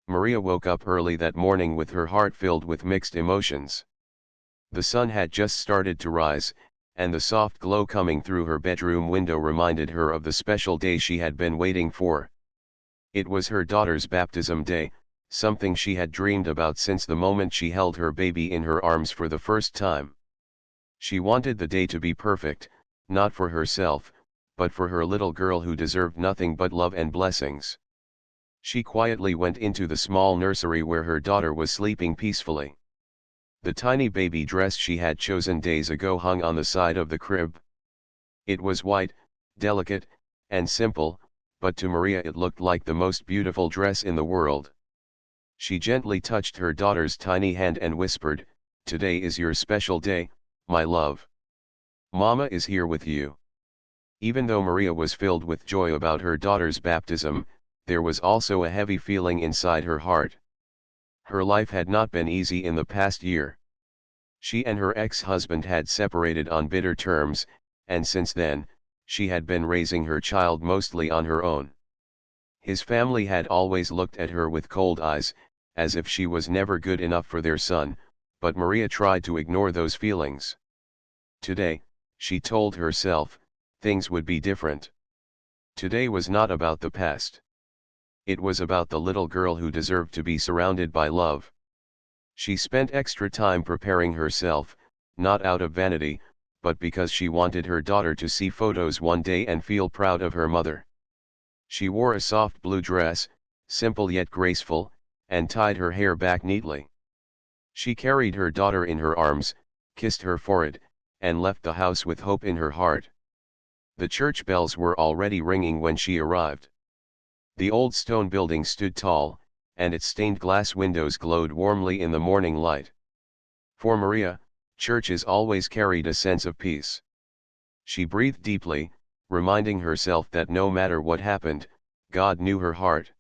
Maria woke up early that morning with her heart filled with mixed emotions. The sun had just started to rise, and the soft glow coming through her bedroom window reminded her of the special day she had been waiting for. It was her daughter's baptism day, something she had dreamed about since the moment she held her baby in her arms for the first time. She wanted the day to be perfect, not for herself, but for her little girl who deserved nothing but love and blessings. She quietly went into the small nursery where her daughter was sleeping peacefully. The tiny baby dress she had chosen days ago hung on the side of the crib. It was white, delicate, and simple, but to Maria it looked like the most beautiful dress in the world. She gently touched her daughter's tiny hand and whispered, "Today is your special day, my love. Mama is here with you." Even though Maria was filled with joy about her daughter's baptism, there was also a heavy feeling inside her heart. Her life had not been easy in the past year. She and her ex-husband had separated on bitter terms, and since then, she had been raising her child mostly on her own. His family had always looked at her with cold eyes, as if she was never good enough for their son, but Maria tried to ignore those feelings. Today, she told herself, things would be different. Today was not about the past. It was about the little girl who deserved to be surrounded by love. She spent extra time preparing herself, not out of vanity, but because she wanted her daughter to see photos one day and feel proud of her mother. She wore a soft blue dress, simple yet graceful, and tied her hair back neatly. She carried her daughter in her arms, kissed her forehead, and left the house with hope in her heart. The church bells were already ringing when she arrived. The old stone building stood tall, and its stained glass windows glowed warmly in the morning light. For Maria, churches always carried a sense of peace. She breathed deeply, reminding herself that no matter what happened, God knew her heart.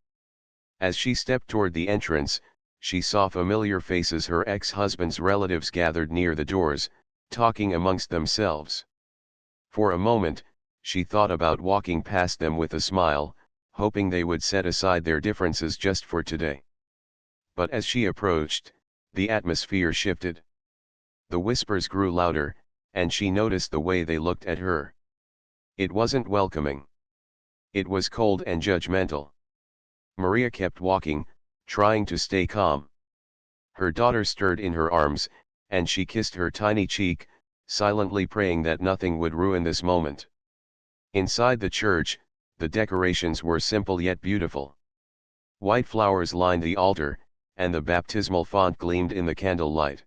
As she stepped toward the entrance, she saw familiar faces. Her ex-husband's relatives gathered near the doors, talking amongst themselves. For a moment, she thought about walking past them with a smile, hoping they would set aside their differences just for today. But as she approached, the atmosphere shifted. The whispers grew louder, and she noticed the way they looked at her. It wasn't welcoming. It was cold and judgmental. Maria kept walking, trying to stay calm. Her daughter stirred in her arms, and she kissed her tiny cheek, silently praying that nothing would ruin this moment. Inside the church, the decorations were simple yet beautiful. White flowers lined the altar, and the baptismal font gleamed in the candlelight.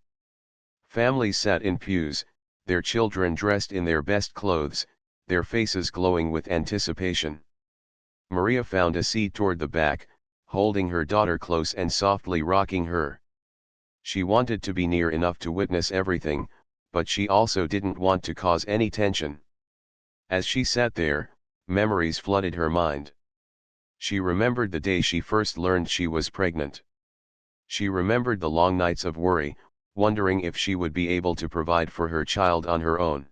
Families sat in pews, their children dressed in their best clothes, their faces glowing with anticipation. Maria found a seat toward the back, holding her daughter close and softly rocking her. She wanted to be near enough to witness everything, but she also didn't want to cause any tension. As she sat there, memories flooded her mind. She remembered the day she first learned she was pregnant. She remembered the long nights of worry, wondering if she would be able to provide for her child on her own.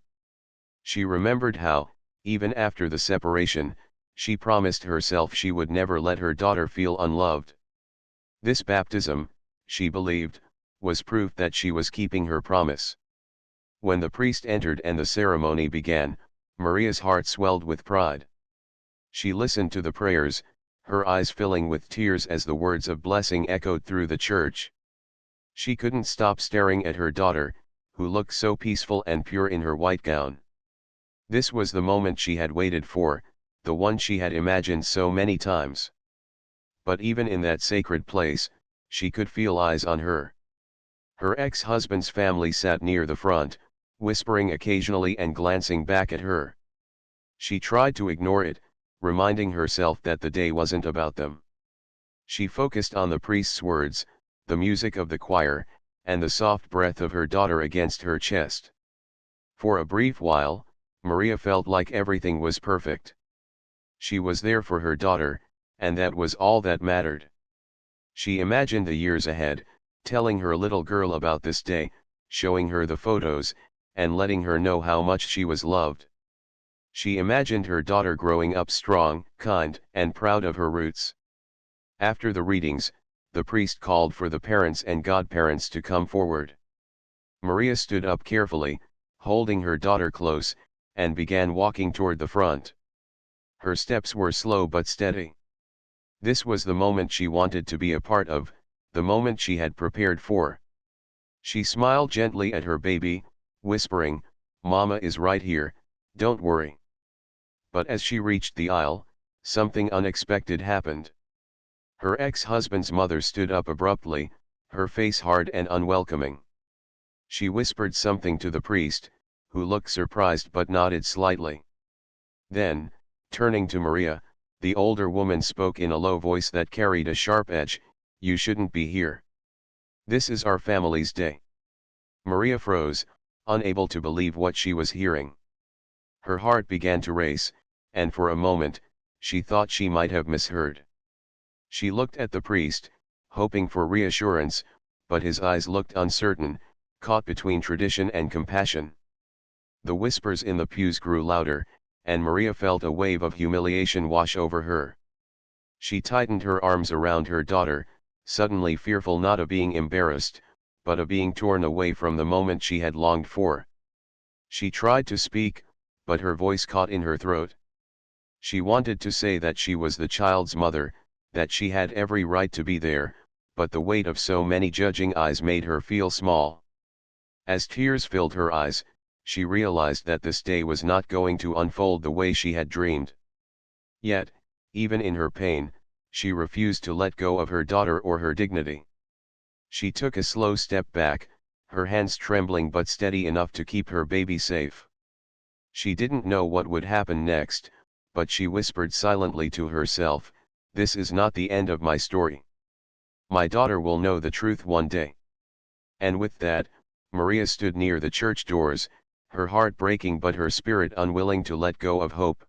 She remembered how, even after the separation, she promised herself she would never let her daughter feel unloved. This baptism, she believed, was proof that she was keeping her promise. When the priest entered and the ceremony began, Maria's heart swelled with pride. She listened to the prayers, her eyes filling with tears as the words of blessing echoed through the church. She couldn't stop staring at her daughter, who looked so peaceful and pure in her white gown. This was the moment she had waited for, the one she had imagined so many times. But even in that sacred place, she could feel eyes on her. Her ex-husband's family sat near the front, whispering occasionally and glancing back at her. She tried to ignore it, reminding herself that the day wasn't about them. She focused on the priest's words, the music of the choir, and the soft breath of her daughter against her chest. For a brief while, Maria felt like everything was perfect. She was there for her daughter, and that was all that mattered. She imagined the years ahead, telling her little girl about this day, showing her the photos, and letting her know how much she was loved. She imagined her daughter growing up strong, kind, and proud of her roots. After the readings, the priest called for the parents and godparents to come forward. Maria stood up carefully, holding her daughter close, and began walking toward the front. Her steps were slow but steady. This was the moment she wanted to be a part of, the moment she had prepared for. She smiled gently at her baby, whispering, "Mama is right here, don't worry." But as she reached the aisle, something unexpected happened. Her ex-husband's mother stood up abruptly, her face hard and unwelcoming. She whispered something to the priest, who looked surprised but nodded slightly. Then, turning to Maria, the older woman spoke in a low voice that carried a sharp edge, "You shouldn't be here. This is our family's day." Maria froze, unable to believe what she was hearing. Her heart began to race, and for a moment, she thought she might have misheard. She looked at the priest, hoping for reassurance, but his eyes looked uncertain, caught between tradition and compassion. The whispers in the pews grew louder, and Maria felt a wave of humiliation wash over her. She tightened her arms around her daughter, suddenly fearful not of being embarrassed, but of being torn away from the moment she had longed for. She tried to speak, but her voice caught in her throat. She wanted to say that she was the child's mother, that she had every right to be there, but the weight of so many judging eyes made her feel small. As tears filled her eyes, she realized that this day was not going to unfold the way she had dreamed. Yet, even in her pain, she refused to let go of her daughter or her dignity. She took a slow step back, her hands trembling but steady enough to keep her baby safe. She didn't know what would happen next, but she whispered silently to herself, "This is not the end of my story. My daughter will know the truth one day." And with that, Maria stood near the church doors, her heart breaking but her spirit unwilling to let go of hope.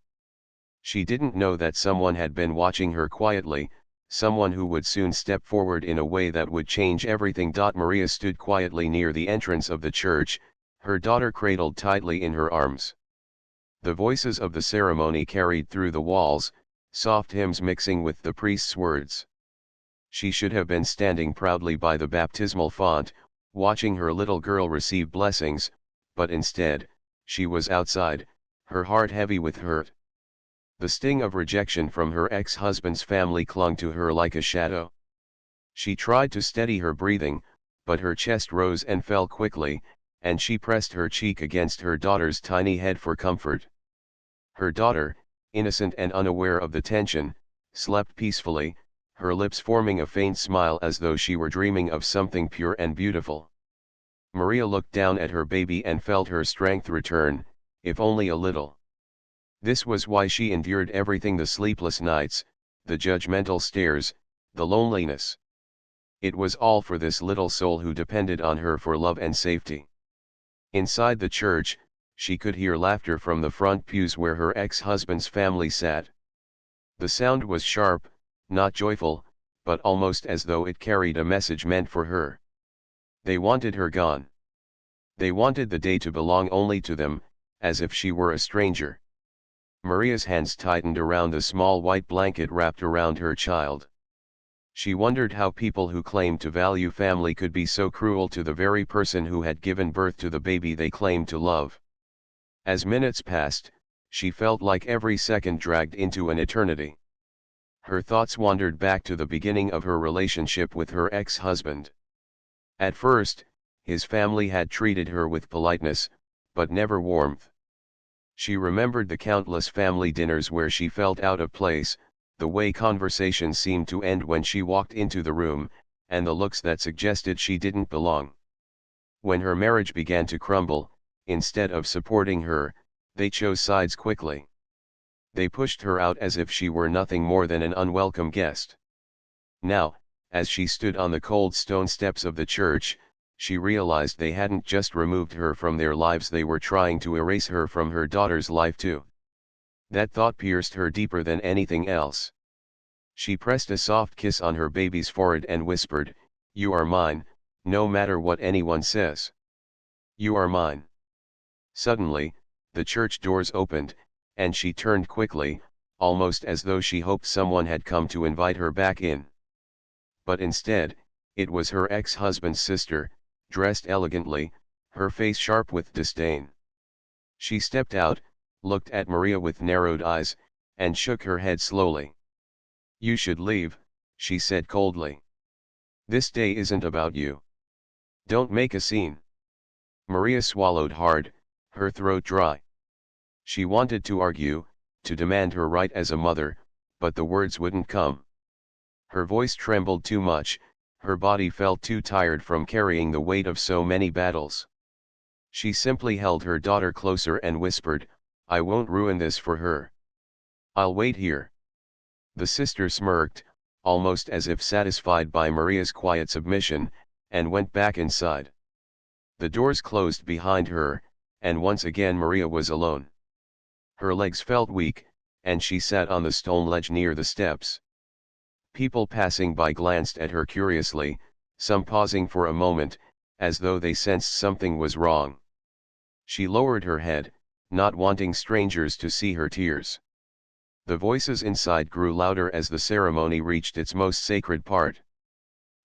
She didn't know that someone had been watching her quietly, someone who would soon step forward in a way that would change everything. Maria stood quietly near the entrance of the church, her daughter cradled tightly in her arms. The voices of the ceremony carried through the walls, soft hymns mixing with the priest's words. She should have been standing proudly by the baptismal font, watching her little girl receive blessings, but instead, she was outside, her heart heavy with hurt. The sting of rejection from her ex-husband's family clung to her like a shadow. She tried to steady her breathing, but her chest rose and fell quickly, and she pressed her cheek against her daughter's tiny head for comfort. Her daughter, innocent and unaware of the tension, slept peacefully, her lips forming a faint smile as though she were dreaming of something pure and beautiful. Maria looked down at her baby and felt her strength return, if only a little. This was why she endured everything: the sleepless nights, the judgmental stares, the loneliness. It was all for this little soul who depended on her for love and safety. Inside the church, she could hear laughter from the front pews where her ex-husband's family sat. The sound was sharp, not joyful, but almost as though it carried a message meant for her. They wanted her gone. They wanted the day to belong only to them, as if she were a stranger. Maria's hands tightened around the small white blanket wrapped around her child. She wondered how people who claimed to value family could be so cruel to the very person who had given birth to the baby they claimed to love. As minutes passed, she felt like every second dragged into an eternity. Her thoughts wandered back to the beginning of her relationship with her ex-husband. At first, his family had treated her with politeness, but never warmth. She remembered the countless family dinners where she felt out of place, the way conversations seemed to end when she walked into the room, and the looks that suggested she didn't belong. When her marriage began to crumble, instead of supporting her, they chose sides quickly. They pushed her out as if she were nothing more than an unwelcome guest. Now, as she stood on the cold stone steps of the church, she realized they hadn't just removed her from their lives, they were trying to erase her from her daughter's life too. That thought pierced her deeper than anything else. She pressed a soft kiss on her baby's forehead and whispered, "You are mine, no matter what anyone says. You are mine." Suddenly, the church doors opened, and she turned quickly, almost as though she hoped someone had come to invite her back in. but instead, it was her ex-husband's sister, dressed elegantly, her face sharp with disdain. She stepped out, looked at Maria with narrowed eyes, and shook her head slowly. "You should leave," she said coldly. "This day isn't about you. Don't make a scene." Maria swallowed hard, her throat dry. She wanted to argue, to demand her right as a mother, but the words wouldn't come. Her voice trembled too much, her body felt too tired from carrying the weight of so many battles. She simply held her daughter closer and whispered, "I won't ruin this for her. I'll wait here." The sister smirked, almost as if satisfied by Maria's quiet submission, and went back inside. The doors closed behind her, and once again Maria was alone. Her legs felt weak, and she sat on the stone ledge near the steps. People passing by glanced at her curiously, some pausing for a moment, as though they sensed something was wrong. She lowered her head, not wanting strangers to see her tears. The voices inside grew louder as the ceremony reached its most sacred part.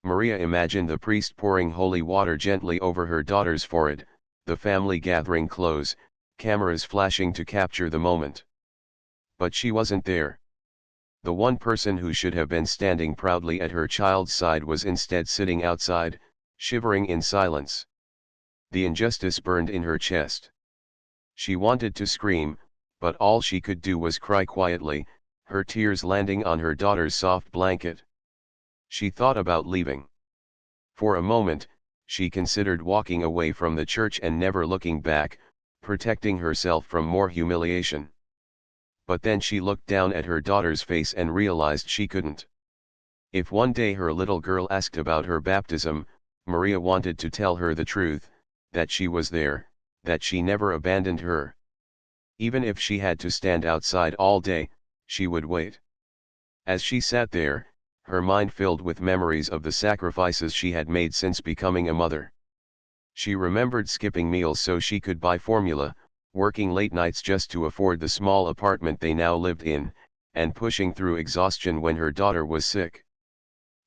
Maria imagined the priest pouring holy water gently over her daughter's forehead, the family gathering close, cameras flashing to capture the moment. But she wasn't there. The one person who should have been standing proudly at her child's side was instead sitting outside, shivering in silence. The injustice burned in her chest. She wanted to scream, but all she could do was cry quietly, her tears landing on her daughter's soft blanket. She thought about leaving. For a moment, she considered walking away from the church and never looking back, protecting herself from more humiliation. But then she looked down at her daughter's face and realized she couldn't. If one day her little girl asked about her baptism, Maria wanted to tell her the truth, that she was there, that she never abandoned her. Even if she had to stand outside all day, she would wait. As she sat there, her mind filled with memories of the sacrifices she had made since becoming a mother. She remembered skipping meals so she could buy formula, working late nights just to afford the small apartment they now lived in, and pushing through exhaustion when her daughter was sick.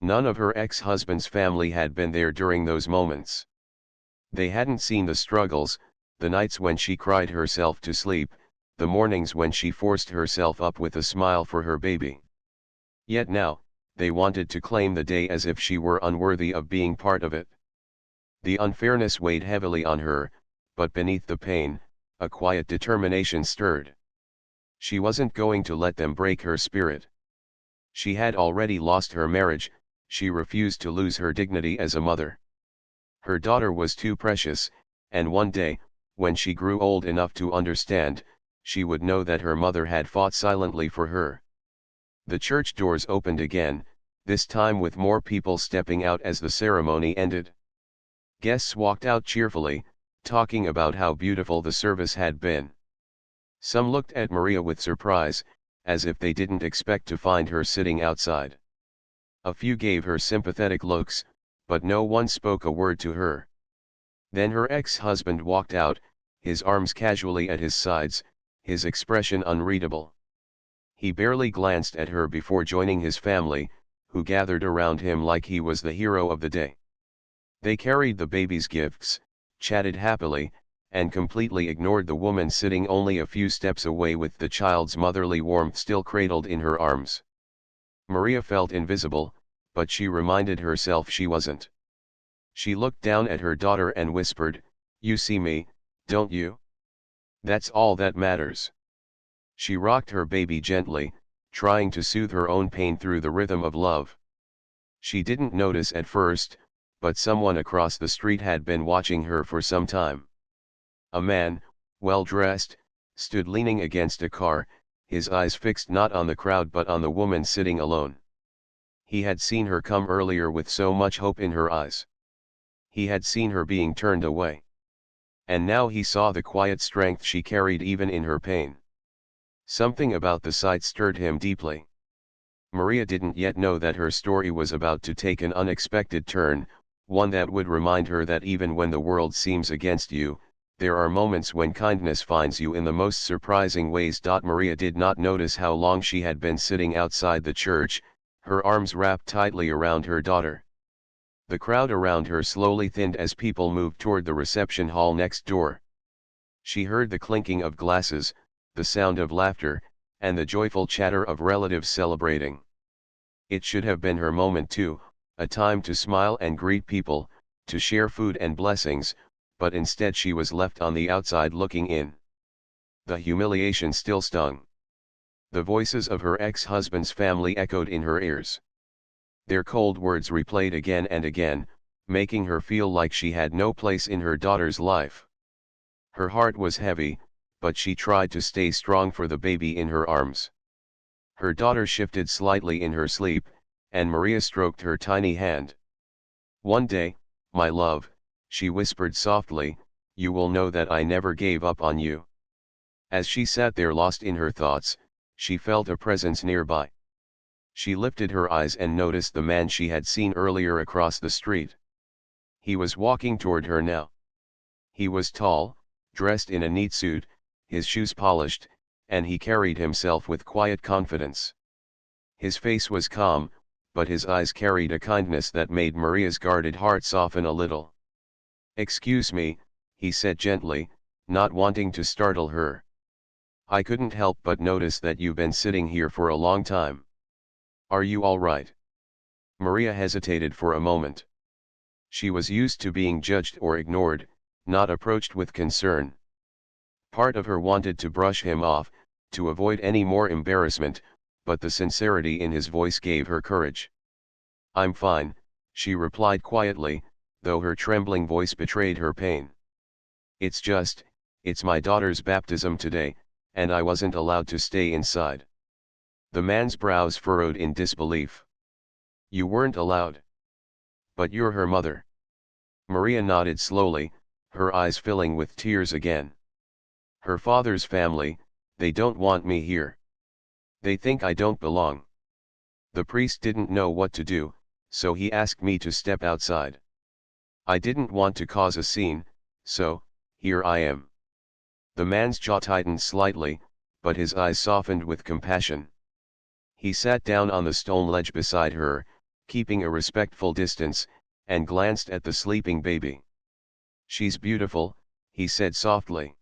None of her ex-husband's family had been there during those moments. They hadn't seen the struggles, the nights when she cried herself to sleep, the mornings when she forced herself up with a smile for her baby. Yet now, they wanted to claim the day as if she were unworthy of being part of it. The unfairness weighed heavily on her, but beneath the pain, a quiet determination stirred. She wasn't going to let them break her spirit. She had already lost her marriage, she refused to lose her dignity as a mother. Her daughter was too precious, and one day, when she grew old enough to understand, she would know that her mother had fought silently for her. The church doors opened again, this time with more people stepping out as the ceremony ended. Guests walked out cheerfully, talking about how beautiful the service had been. Some looked at Maria with surprise, as if they didn't expect to find her sitting outside. A few gave her sympathetic looks, but no one spoke a word to her. Then her ex-husband walked out, his arms casually at his sides, his expression unreadable. He barely glanced at her before joining his family, who gathered around him like he was the hero of the day. They carried the baby's gifts, chatted happily, and completely ignored the woman sitting only a few steps away with the child's motherly warmth still cradled in her arms. Maria felt invisible, but she reminded herself she wasn't. She looked down at her daughter and whispered, "You see me, don't you? That's all that matters." She rocked her baby gently, trying to soothe her own pain through the rhythm of love. She didn't notice at first, but someone across the street had been watching her for some time. A man, well-dressed, stood leaning against a car, his eyes fixed not on the crowd but on the woman sitting alone. He had seen her come earlier with so much hope in her eyes. He had seen her being turned away. And now he saw the quiet strength she carried even in her pain. Something about the sight stirred him deeply. Maria didn't yet know that her story was about to take an unexpected turn, one that would remind her that even when the world seems against you, there are moments when kindness finds you in the most surprising ways. Maria did not notice how long she had been sitting outside the church, her arms wrapped tightly around her daughter. The crowd around her slowly thinned as people moved toward the reception hall next door. She heard the clinking of glasses, the sound of laughter, and the joyful chatter of relatives celebrating. It should have been her moment too, a time to smile and greet people, to share food and blessings, but instead she was left on the outside looking in. The humiliation still stung. The voices of her ex-husband's family echoed in her ears. Their cold words replayed again and again, making her feel like she had no place in her daughter's life. Her heart was heavy, but she tried to stay strong for the baby in her arms. Her daughter shifted slightly in her sleep, and Maria stroked her tiny hand. "One day, my love," she whispered softly, "you will know that I never gave up on you." As she sat there lost in her thoughts, she felt a presence nearby. She lifted her eyes and noticed the man she had seen earlier across the street. He was walking toward her now. He was tall, dressed in a neat suit, his shoes polished, and he carried himself with quiet confidence. His face was calm, but his eyes carried a kindness that made Maria's guarded heart soften a little. "Excuse me," he said gently, not wanting to startle her. "I couldn't help but notice that you've been sitting here for a long time. Are you all right?" Maria hesitated for a moment. She was used to being judged or ignored, not approached with concern. Part of her wanted to brush him off, to avoid any more embarrassment, but the sincerity in his voice gave her courage. "I'm fine," she replied quietly, though her trembling voice betrayed her pain. It's my daughter's baptism today, and I wasn't allowed to stay inside." The man's brows furrowed in disbelief. "You weren't allowed? But you're her mother." Maria nodded slowly, her eyes filling with tears again. "Her father's family, they don't want me here. They think I don't belong. The priest didn't know what to do, so he asked me to step outside. I didn't want to cause a scene, so, here I am." The man's jaw tightened slightly, but his eyes softened with compassion. He sat down on the stone ledge beside her, keeping a respectful distance, and glanced at the sleeping baby. "She's beautiful," he said softly.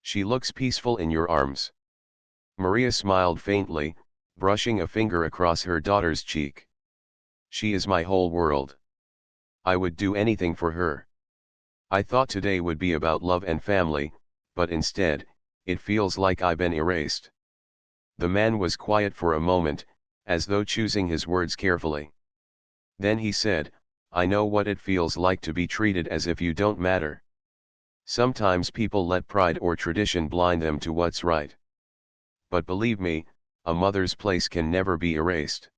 "She looks peaceful in your arms." Maria smiled faintly, brushing a finger across her daughter's cheek. "She is my whole world. I would do anything for her. I thought today would be about love and family, but instead, it feels like I've been erased." The man was quiet for a moment, as though choosing his words carefully. Then he said, "I know what it feels like to be treated as if you don't matter. Sometimes people let pride or tradition blind them to what's right. But believe me, a mother's place can never be erased.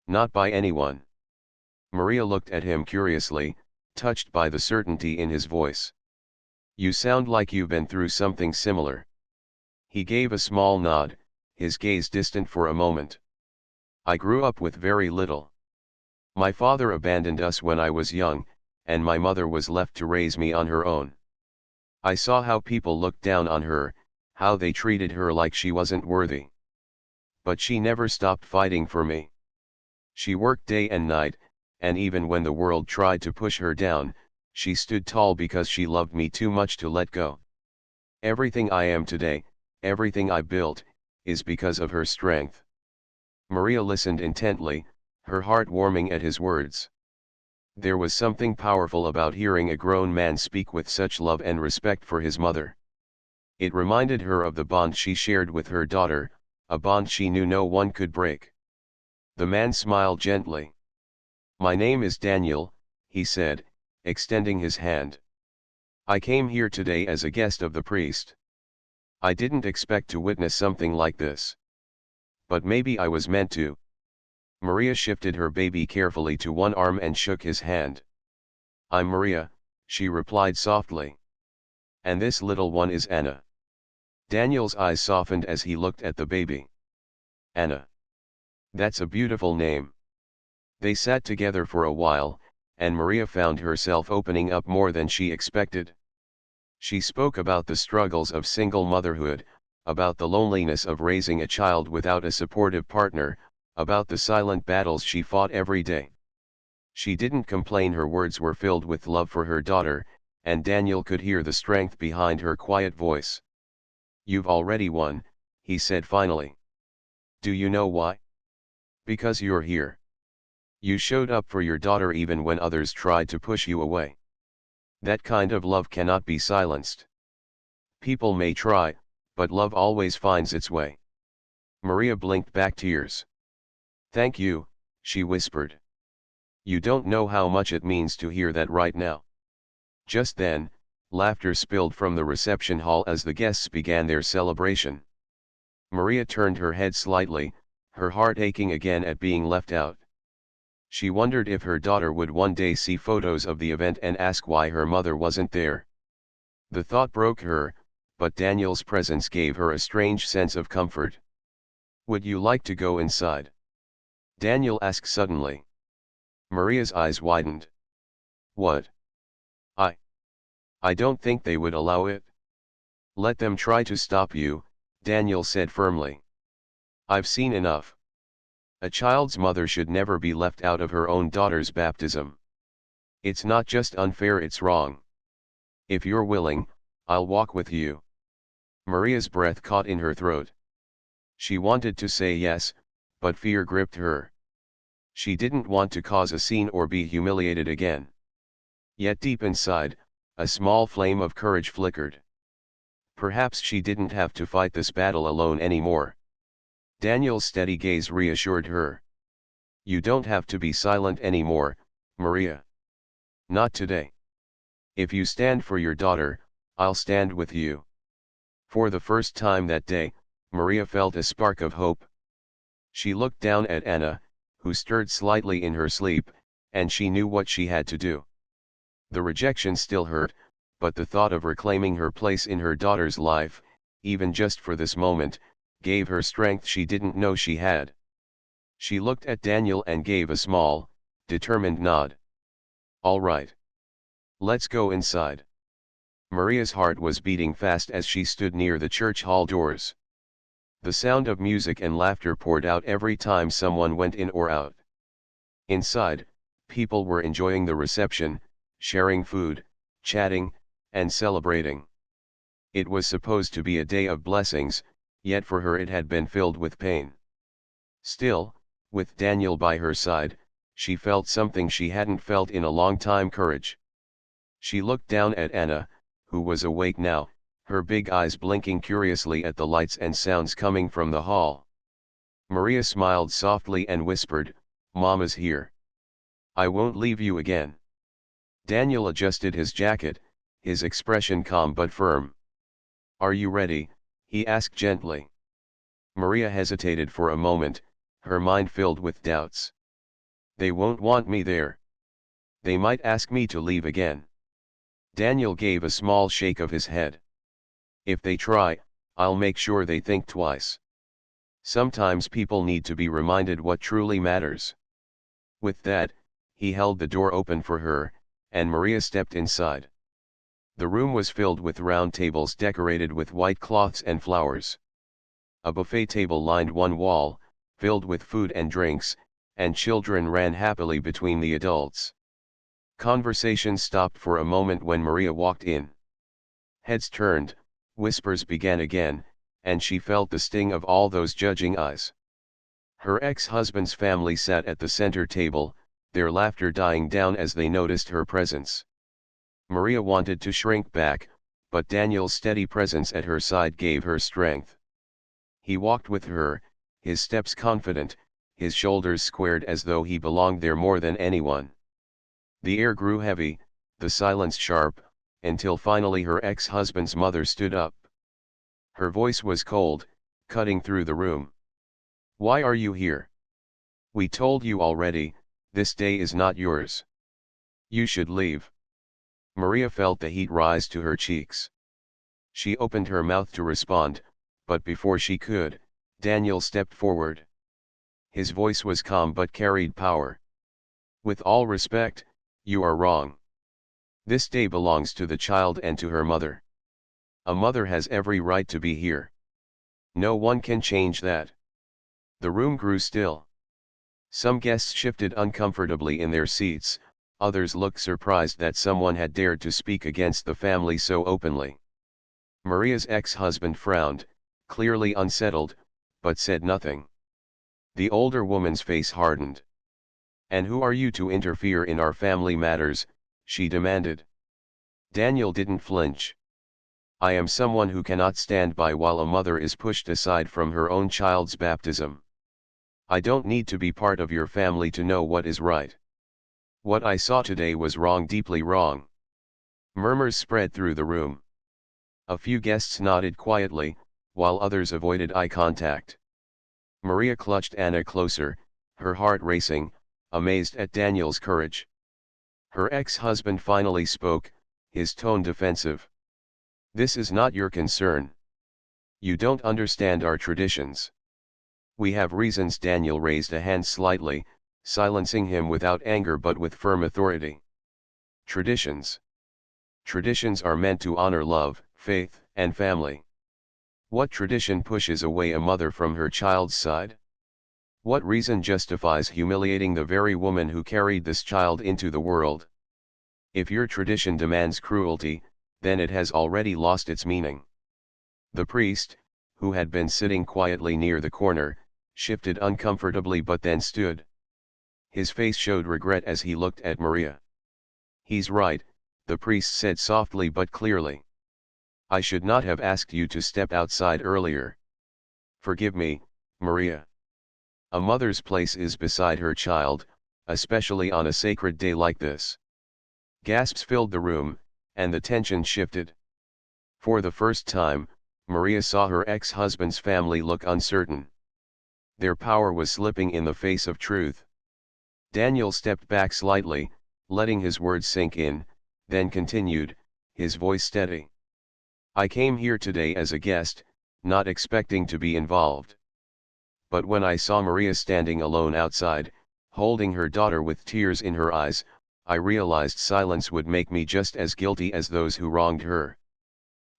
Not by anyone." Maria looked at him curiously, touched by the certainty in his voice. "You sound like you've been through something similar." He gave a small nod, his gaze distant for a moment. "I grew up with very little. My father abandoned us when I was young, and my mother was left to raise me on her own. I saw how people looked down on her, how they treated her like she wasn't worthy. But she never stopped fighting for me. She worked day and night, and even when the world tried to push her down, she stood tall because she loved me too much to let go. Everything I am today, everything I built, is because of her strength." Maria listened intently, her heart warming at his words. There was something powerful about hearing a grown man speak with such love and respect for his mother. It reminded her of the bond she shared with her daughter, a bond she knew no one could break. The man smiled gently. "My name is Daniel," he said, extending his hand. "I came here today as a guest of the priest. I didn't expect to witness something like this. But maybe I was meant to." Maria shifted her baby carefully to one arm and shook his hand. "I'm Maria," she replied softly. "And this little one is Anna." Daniel's eyes softened as he looked at the baby. "Anna. That's a beautiful name." They sat together for a while, and Maria found herself opening up more than she expected. She spoke about the struggles of single motherhood, about the loneliness of raising a child without a supportive partner, about the silent battles she fought every day. She didn't complain, her words were filled with love for her daughter, and Daniel could hear the strength behind her quiet voice. "You've already won," he said finally. "Do you know why? Because you're here. You showed up for your daughter even when others tried to push you away. That kind of love cannot be silenced. People may try, but love always finds its way." Maria blinked back tears. "Thank you," she whispered. "You don't know how much it means to hear that right now." Just then, laughter spilled from the reception hall as the guests began their celebration. Maria turned her head slightly, her heart aching again at being left out. She wondered if her daughter would one day see photos of the event and ask why her mother wasn't there. The thought broke her, but Daniel's presence gave her a strange sense of comfort. "Would you like to go inside?" Daniel asked suddenly. Maria's eyes widened. "What? I I don't think they would allow it." "Let them try to stop you," Daniel said firmly. "I've seen enough. A child's mother should never be left out of her own daughter's baptism. It's not just unfair, it's wrong. If you're willing, I'll walk with you." Maria's breath caught in her throat. She wanted to say yes, but fear gripped her. She didn't want to cause a scene or be humiliated again. Yet deep inside, a small flame of courage flickered. Perhaps she didn't have to fight this battle alone anymore. Daniel's steady gaze reassured her. "You don't have to be silent anymore, Maria. Not today. If you stand for your daughter, I'll stand with you." For the first time that day, Maria felt a spark of hope. She looked down at Anna, who stirred slightly in her sleep, and she knew what she had to do. The rejection still hurt, but the thought of reclaiming her place in her daughter's life, even just for this moment, gave her strength she didn't know she had. She looked at Daniel and gave a small, determined nod. "All right. Let's go inside." Maria's heart was beating fast as she stood near the church hall doors. The sound of music and laughter poured out every time someone went in or out. Inside, people were enjoying the reception, sharing food, chatting, and celebrating. It was supposed to be a day of blessings, yet for her it had been filled with pain. Still, with Daniel by her side, she felt something she hadn't felt in a long time: courage. She looked down at Anna, who was awake now, her big eyes blinking curiously at the lights and sounds coming from the hall. Maria smiled softly and whispered, "Mama's here. I won't leave you again." Daniel adjusted his jacket, his expression calm but firm. "Are you ready?" he asked gently. Maria hesitated for a moment, her mind filled with doubts. "They won't want me there. They might ask me to leave again." Daniel gave a small shake of his head. "If they try, I'll make sure they think twice. Sometimes people need to be reminded what truly matters." With that, he held the door open for her, and Maria stepped inside. The room was filled with round tables decorated with white cloths and flowers. A buffet table lined one wall, filled with food and drinks, and children ran happily between the adults. Conversation stopped for a moment when Maria walked in. Heads turned, whispers began again, and she felt the sting of all those judging eyes. Her ex-husband's family sat at the center table, their laughter dying down as they noticed her presence. Maria wanted to shrink back, but Daniel's steady presence at her side gave her strength. He walked with her, his steps confident, his shoulders squared as though he belonged there more than anyone. The air grew heavy, the silence sharp, until finally her ex-husband's mother stood up. Her voice was cold, cutting through the room. "Why are you here? We told you already, this day is not yours. You should leave." Maria felt the heat rise to her cheeks. She opened her mouth to respond, but before she could, Daniel stepped forward. His voice was calm but carried power. "With all respect, you are wrong. This day belongs to the child and to her mother. A mother has every right to be here. No one can change that." The room grew still. Some guests shifted uncomfortably in their seats, others looked surprised that someone had dared to speak against the family so openly. Maria's ex-husband frowned, clearly unsettled, but said nothing. The older woman's face hardened. "And who are you to interfere in our family matters?" she demanded. Daniel didn't flinch. "I am someone who cannot stand by while a mother is pushed aside from her own child's baptism. I don't need to be part of your family to know what is right. What I saw today was wrong, deeply wrong." Murmurs spread through the room. A few guests nodded quietly, while others avoided eye contact. Maria clutched Anna closer, her heart racing, amazed at Daniel's courage. Her ex-husband finally spoke, his tone defensive. "This is not your concern. You don't understand our traditions." "We have reasons." Daniel raised a hand slightly, silencing him without anger but with firm authority. "Traditions. Traditions are meant to honor love, faith, and family. What tradition pushes away a mother from her child's side? What reason justifies humiliating the very woman who carried this child into the world? If your tradition demands cruelty, then it has already lost its meaning." The priest, who had been sitting quietly near the corner, shifted uncomfortably but then stood. His face showed regret as he looked at Maria. "He's right," the priest said softly but clearly. "I should not have asked you to step outside earlier. Forgive me, Maria. A mother's place is beside her child, especially on a sacred day like this." Gasps filled the room, and the tension shifted. For the first time, Maria saw her ex-husband's family look uncertain. Their power was slipping in the face of truth. Daniel stepped back slightly, letting his words sink in, then continued, his voice steady. "I came here today as a guest, not expecting to be involved. But when I saw Maria standing alone outside, holding her daughter with tears in her eyes, I realized silence would make me just as guilty as those who wronged her.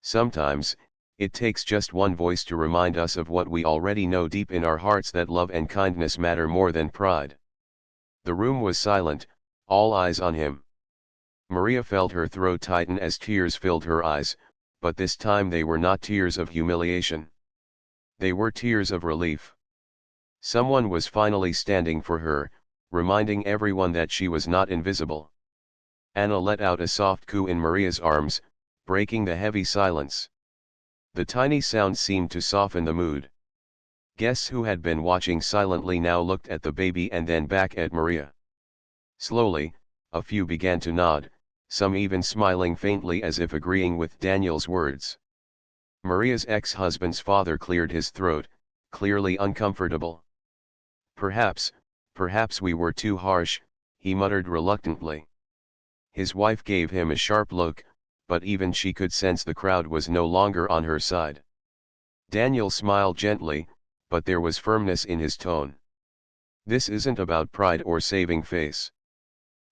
Sometimes, it takes just one voice to remind us of what we already know deep in our hearts, that love and kindness matter more than pride." The room was silent, all eyes on him. Maria felt her throat tighten as tears filled her eyes, but this time they were not tears of humiliation. They were tears of relief. Someone was finally standing for her, reminding everyone that she was not invisible. Anna let out a soft coo in Maria's arms, breaking the heavy silence. The tiny sound seemed to soften the mood. Guests who had been watching silently now looked at the baby and then back at Maria. Slowly, a few began to nod, some even smiling faintly as if agreeing with Daniel's words. Maria's ex-husband's father cleared his throat, clearly uncomfortable. Perhaps we were too harsh," he muttered reluctantly. His wife gave him a sharp look, but even she could sense the crowd was no longer on her side. Daniel smiled gently, but there was firmness in his tone. "This isn't about pride or saving face.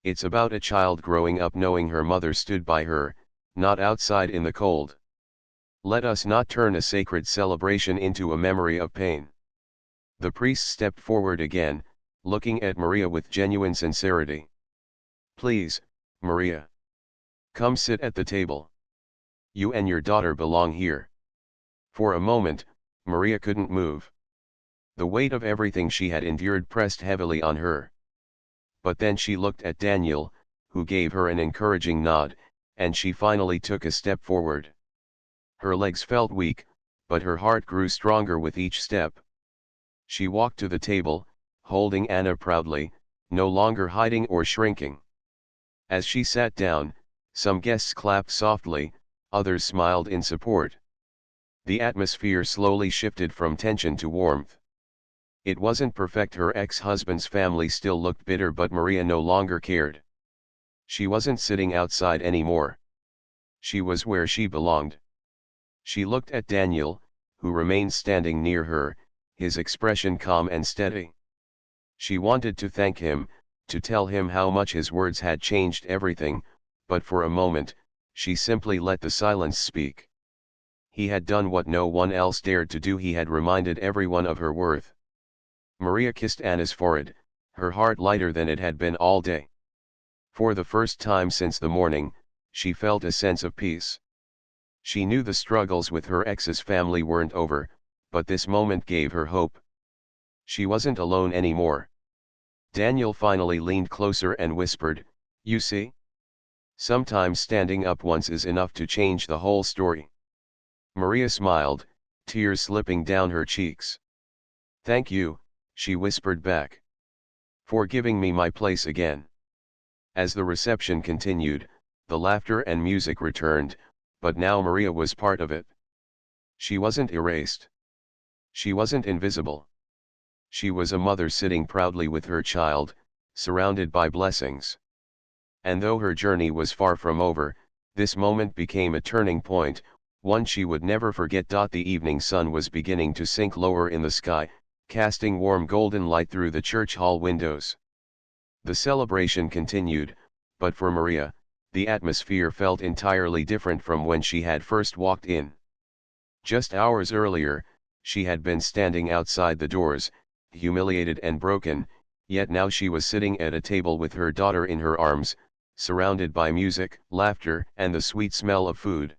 It's about a child growing up knowing her mother stood by her, not outside in the cold. Let us not turn a sacred celebration into a memory of pain." The priest stepped forward again, looking at Maria with genuine sincerity. "Please, Maria. Come sit at the table. You and your daughter belong here." For a moment, Maria couldn't move. The weight of everything she had endured pressed heavily on her. But then she looked at Daniel, who gave her an encouraging nod, and she finally took a step forward. Her legs felt weak, but her heart grew stronger with each step. She walked to the table, holding Anna proudly, no longer hiding or shrinking. As she sat down, some guests clapped softly, others smiled in support. The atmosphere slowly shifted from tension to warmth. It wasn't perfect. Her ex-husband's family still looked bitter, but Maria no longer cared. She wasn't sitting outside anymore. She was where she belonged. She looked at Daniel, who remained standing near her, his expression calm and steady. She wanted to thank him, to tell him how much his words had changed everything, but for a moment, she simply let the silence speak. He had done what no one else dared to do. He had reminded everyone of her worth. Maria kissed Anna's forehead, her heart lighter than it had been all day. For the first time since the morning, she felt a sense of peace. She knew the struggles with her ex's family weren't over, but this moment gave her hope. She wasn't alone anymore. Daniel finally leaned closer and whispered, "You see? Sometimes standing up once is enough to change the whole story." Maria smiled, tears slipping down her cheeks. "Thank you," she whispered back, "for giving me my place again." As the reception continued, the laughter and music returned, but now Maria was part of it. She wasn't erased. She wasn't invisible. She was a mother sitting proudly with her child, surrounded by blessings. And though her journey was far from over, this moment became a turning point, one she would never forget. The evening sun was beginning to sink lower in the sky, casting warm golden light through the church hall windows. The celebration continued, but for Maria, the atmosphere felt entirely different from when she had first walked in. Just hours earlier, she had been standing outside the doors, humiliated and broken, yet now she was sitting at a table with her daughter in her arms, surrounded by music, laughter, and the sweet smell of food.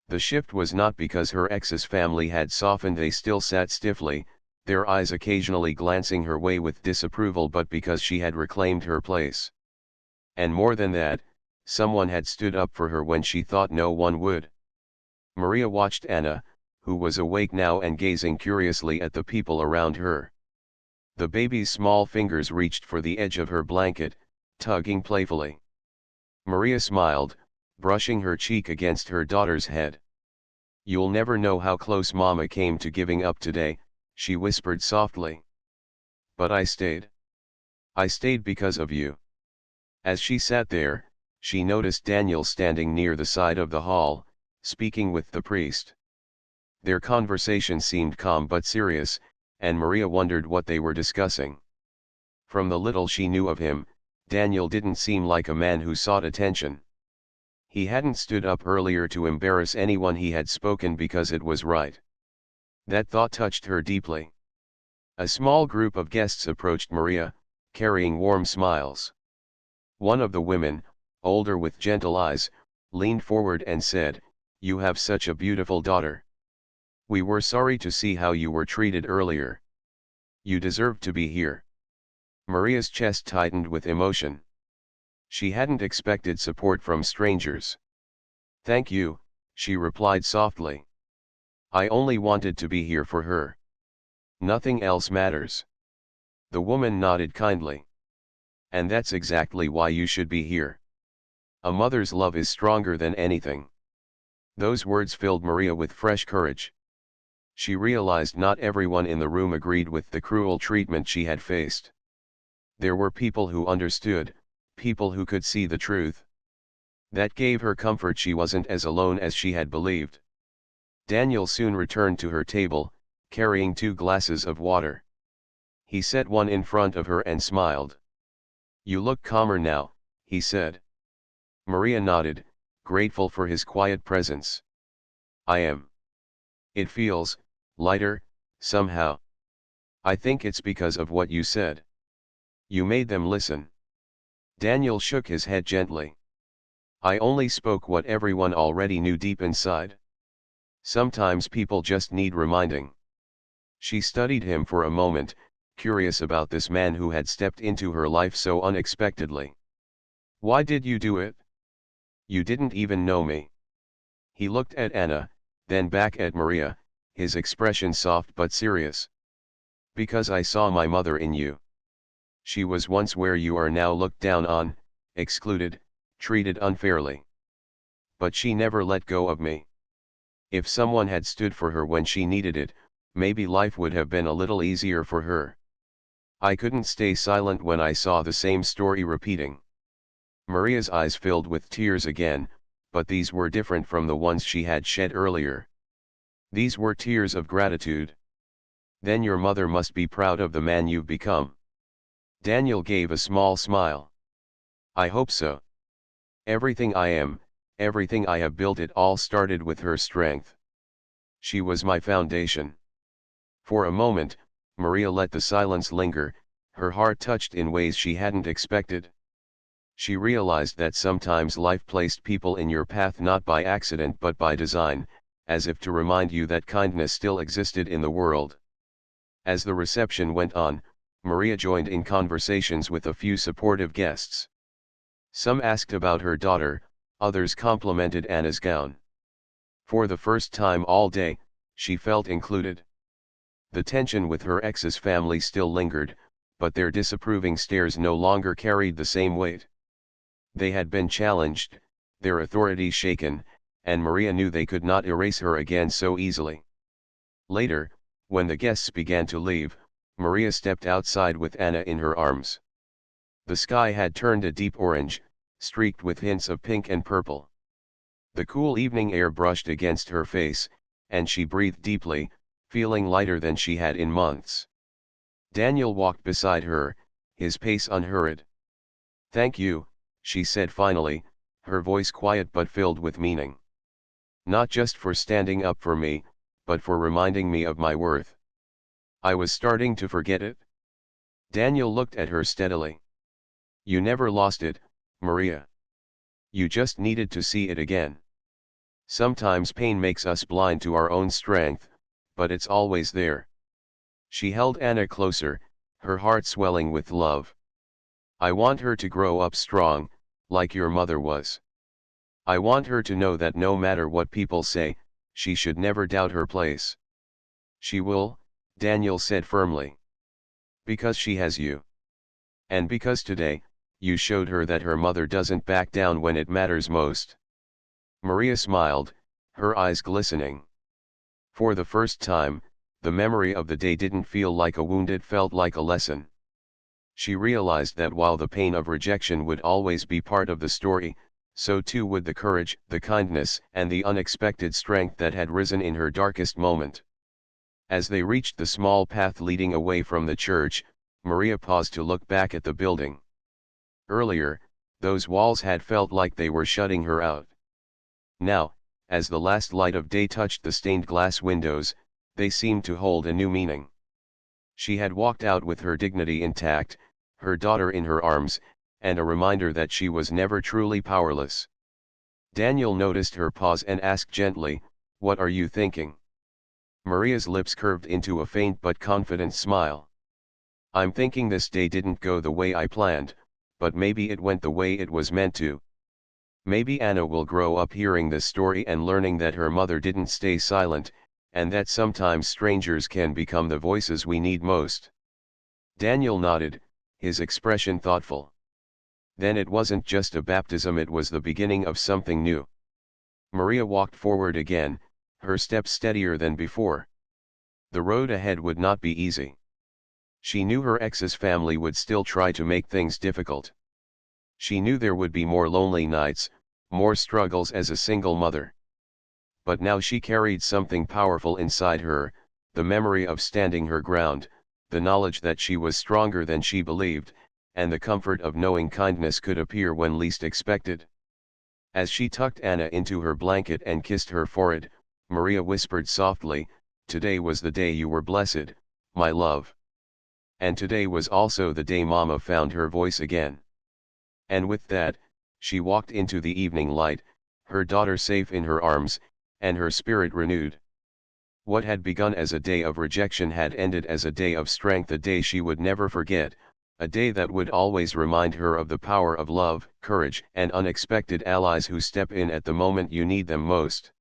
The shift was not because her ex's family had softened. They still sat stiffly, their eyes occasionally glancing her way with disapproval, but because she had reclaimed her place. And more than that, someone had stood up for her when she thought no one would. Maria watched Anna, who was awake now and gazing curiously at the people around her. The baby's small fingers reached for the edge of her blanket, tugging playfully. Maria smiled, brushing her cheek against her daughter's head. "You'll never know how close Mama came to giving up today," she whispered softly. "But I stayed. I stayed because of you." As she sat there, she noticed Daniel standing near the side of the hall, speaking with the priest. Their conversation seemed calm but serious, and Maria wondered what they were discussing. From the little she knew of him, Daniel didn't seem like a man who sought attention. He hadn't stood up earlier to embarrass anyone. He had spoken because it was right. That thought touched her deeply. A small group of guests approached Maria, carrying warm smiles. One of the women, older with gentle eyes, leaned forward and said, "You have such a beautiful daughter. We were sorry to see how you were treated earlier. You deserve to be here." Maria's chest tightened with emotion. She hadn't expected support from strangers. "Thank you," she replied softly. "I only wanted to be here for her. Nothing else matters." The woman nodded kindly. "And that's exactly why you should be here. A mother's love is stronger than anything." Those words filled Maria with fresh courage. She realized not everyone in the room agreed with the cruel treatment she had faced. There were people who understood, people who could see the truth. That gave her comfort. She wasn't as alone as she had believed. Daniel soon returned to her table, carrying 2 glasses of water. He set one in front of her and smiled. "You look calmer now," he said. Maria nodded, grateful for his quiet presence. "I am. It feels lighter, somehow. I think it's because of what you said. You made them listen." Daniel shook his head gently. "I only spoke what everyone already knew deep inside. Sometimes people just need reminding." She studied him for a moment, curious about this man who had stepped into her life so unexpectedly. "Why did you do it? You didn't even know me." He looked at Anna, then back at Maria, his expression soft but serious. "Because I saw my mother in you. She was once where you are now, looked down on, excluded, treated unfairly. But she never let go of me. If someone had stood for her when she needed it, maybe life would have been a little easier for her. I couldn't stay silent when I saw the same story repeating." Maria's eyes filled with tears again, but these were different from the ones she had shed earlier. These were tears of gratitude. "Then your mother must be proud of the man you've become." Daniel gave a small smile. "I hope so. Everything I am, everything I have built, it all started with her strength. She was my foundation." For a moment, Maria let the silence linger, her heart touched in ways she hadn't expected. She realized that sometimes life placed people in your path not by accident but by design, as if to remind you that kindness still existed in the world. As the reception went on, Maria joined in conversations with a few supportive guests. Some asked about her daughter, others complimented Anna's gown. For the first time all day, she felt included. The tension with her ex's family still lingered, but their disapproving stares no longer carried the same weight. They had been challenged, their authority shaken, and Maria knew they could not erase her again so easily. Later, when the guests began to leave, Maria stepped outside with Anna in her arms. The sky had turned a deep orange, streaked with hints of pink and purple. The cool evening air brushed against her face, and she breathed deeply, feeling lighter than she had in months. Daniel walked beside her, his pace unhurried. "Thank you," she said finally, her voice quiet but filled with meaning. "Not just for standing up for me, but for reminding me of my worth. I was starting to forget it." Daniel looked at her steadily. "You never lost it, Maria. You just needed to see it again. Sometimes pain makes us blind to our own strength, but it's always there." She held Anna closer, her heart swelling with love. "I want her to grow up strong, like your mother was. I want her to know that no matter what people say, she should never doubt her place." "She will," Daniel said firmly. "Because she has you. And because today, you showed her that her mother doesn't back down when it matters most." Maria smiled, her eyes glistening. For the first time, the memory of the day didn't feel like a wound, it felt like a lesson. She realized that while the pain of rejection would always be part of the story, so too would the courage, the kindness, and the unexpected strength that had risen in her darkest moment. As they reached the small path leading away from the church, Maria paused to look back at the building. Earlier, those walls had felt like they were shutting her out. Now, as the last light of day touched the stained glass windows, they seemed to hold a new meaning. She had walked out with her dignity intact, her daughter in her arms, and a reminder that she was never truly powerless. Daniel noticed her pause and asked gently, "What are you thinking?" Maria's lips curved into a faint but confident smile. "I'm thinking this day didn't go the way I planned, but maybe it went the way it was meant to. Maybe Anna will grow up hearing this story and learning that her mother didn't stay silent, and that sometimes strangers can become the voices we need most." Daniel nodded, his expression thoughtful. Then it wasn't just a baptism, it was the beginning of something new. Maria walked forward again, her steps steadier than before. The road ahead would not be easy. She knew her ex's family would still try to make things difficult. She knew there would be more lonely nights, more struggles as a single mother. But now she carried something powerful inside her, the memory of standing her ground, the knowledge that she was stronger than she believed, and the comfort of knowing kindness could appear when least expected. As she tucked Anna into her blanket and kissed her forehead, Maria whispered softly, "Today was the day you were blessed, my love. And today was also the day Mama found her voice again." And with that, she walked into the evening light, her daughter safe in her arms, and her spirit renewed. What had begun as a day of rejection had ended as a day of strength, a day she would never forget, a day that would always remind her of the power of love, courage, and unexpected allies who step in at the moment you need them most.